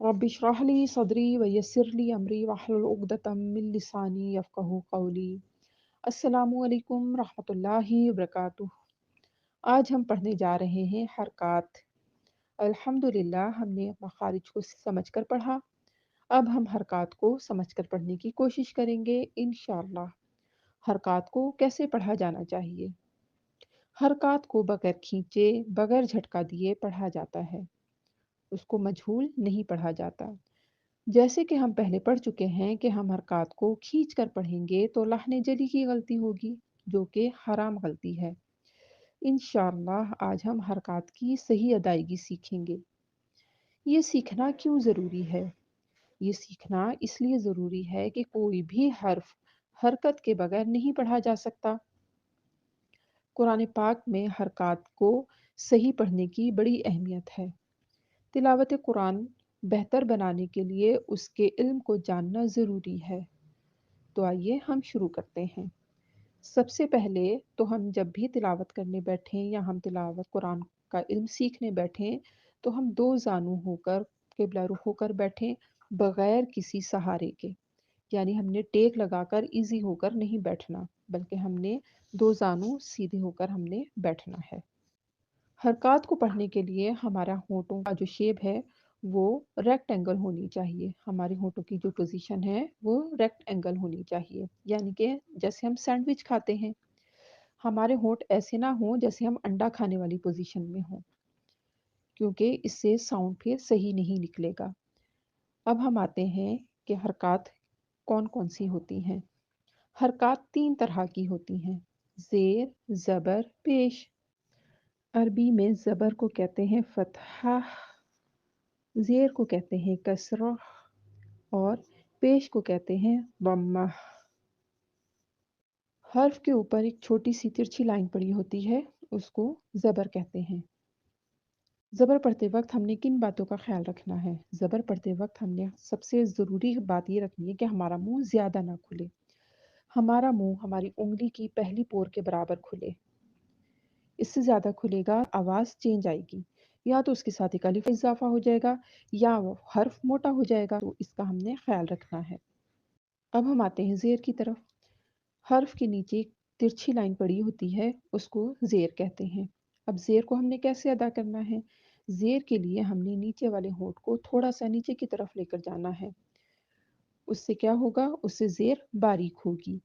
Rabbi इश्रह ली सदरी वयस्सिर ली अमरी वहलुल उक़दतम मिन लिसानी यफ़क़हू क़ौली। अस्सलामु अलैकुम रहमतुल्लाहि व बरकातुहू। आज हम पढ़ने जा रहे हैं हरक़ात। अल्हम्दुलिल्लाह हमने मख़ारिज को समझकर पढ़ा। अब हम हरक़ात को समझकर पढ़ने की कोशिश करेंगे इंशाअल्लाह। हरक़ात को कैसे पढ़ा जाना चाहिए? हरक़ात को बगैर खींचे, बगैर झटका दिए पढ़ा जाता है। उसको मजहूल नहीं पढ़ा जाता। जैसे कि हम पहले पढ़ चुके हैं कि हम हरकत को खींच कर पढ़ेंगे तो लहने जली की गलती होगी, जो कि हराम गलती है। इंशाअल्लाह आज हम हरकत की सही अदायगी सीखेंगे। ये सीखना क्यों ज़रूरी है? ये सीखना इसलिए ज़रूरी है कि कोई भी हर्फ हरकत के बगैर नहीं पढ़ा जा सकता। कुरान पाक में हरकत को सही पढ़ने की बड़ी अहमियत है। तिलावत कुरान बेहतर बनाने के लिए उसके इल्म को जानना ज़रूरी है। तो आइए हम शुरू करते हैं। सबसे पहले तो हम जब भी तिलावत करने बैठें या हम तिलावत कुरान का इल्म सीखने बैठें, तो हम दो ज़ानू होकर क़िबला रुख़ होकर बैठें, बग़ैर किसी सहारे के। यानी हमने टेक लगाकर ईज़ी होकर नहीं बैठना, बल्कि हमने दो ज़ानू सीधे होकर हमने बैठना है। हरकत को पढ़ने के लिए हमारा होठों का जो शेप है, वो रेक्टेंगल होनी चाहिए। हमारे होठों की जो पोज़ीशन है, वो रेक्टेंगल होनी चाहिए। यानी कि जैसे हम सैंडविच खाते हैं, हमारे होंठ ऐसे ना हों जैसे हम अंडा खाने वाली पोज़ीशन में हों, क्योंकि इससे साउंड फिर सही नहीं निकलेगा। अब हम आते हैं कि हरकत कौन-कौन सी होती हैं। हरकत 3 तरह की होती हैं, ज़ेर, ज़बर, पेश। अरबी में ज़बर को कहते हैं फ़तहा, ज़ेर को कहते हैं कसरा और पेश को कहते हैं दम्मा। हर्फ के ऊपर एक छोटी-सी तिरछी लाइन पड़ी होती है, उसको ज़बर कहते हैं। ज़बर पढ़ते वक़्त हमने किन बातों का ख़्याल रखना है? ज़बर पढ़ते वक़्त हमने सबसे ज़रूरी बात ये रखनी है कि हमारा मुँह ज़्यादा ना खुले। हमारा मुँह हमारी उँगली की पहली पोर के बराबर खुले। इससे ज़्यादा खुलेगा, आवाज़ चेंज आएगी। या तो उसके साथ एक अलिफ का इज़ाफ़ा हो जाएगा या वो हर्फ मोटा हो जाएगा, तो इसका हमने ख़्याल रखना है। अब हम आते हैं ज़ेर की तरफ। हर्फ के नीचे एक तिरछी लाइन पड़ी होती है, उसको ज़ेर कहते हैं। अब ज़ेर को हमने कैसे अदा करना है? ज़ेर के लिए हमने नीचे वाले होंठ को थोड़ा-सा नीचे की तरफ लेकर जाना है। उससे क्या होगा? उससे ज़ेर बारीक होगी।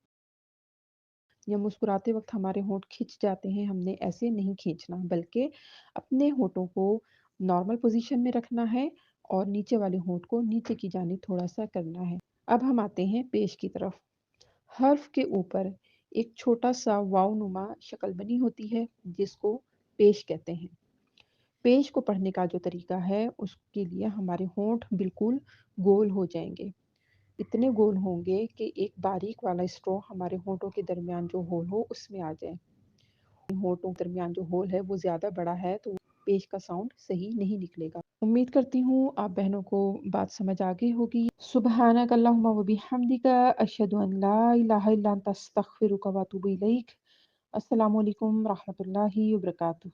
या मुस्कुराते वक़्त हमारे होंठ खिंच जाते हैं, हमने ऐसे नहीं खींचना, बल्कि अपने होठों को नॉर्मल पोज़ीशन में रखना है और नीचे वाले होंठ को नीचे की जानिब थोड़ा-सा करना है। अब हम आते हैं पेश की तरफ। हर्फ के ऊपर एक छोटा-सा वाव-नुमा शक्ल बनी होती है, जिसको पेश कहते हैं। पेश को पढ़ने का जो तरीका है, उसके लिए हमारे होंठ बिल्कुल गोल हो जाएँगे। इतने गोल होंगे कि एक बारीक वाला स्ट्रॉ हमारे होठों के दरमियान जो होल हो, उसमें आ जाए। होठों के दरमियान जो होल है, वो ज़्यादा बड़ा है, तो पेश का साउंड सही नहीं निकलेगा। उम्मीद करती हूँ आप बहनों को बात समझ आ गई होगी। सुब्हानक अल्लाहुम्मा व बिहम्दिका अशहदु अन ला इलाहा इल्ला अंता अस्तगफिरुका व अतूबु इलैक। अस्सलामु अलैकुम रहमतुल्लाहि व बरकातुहू।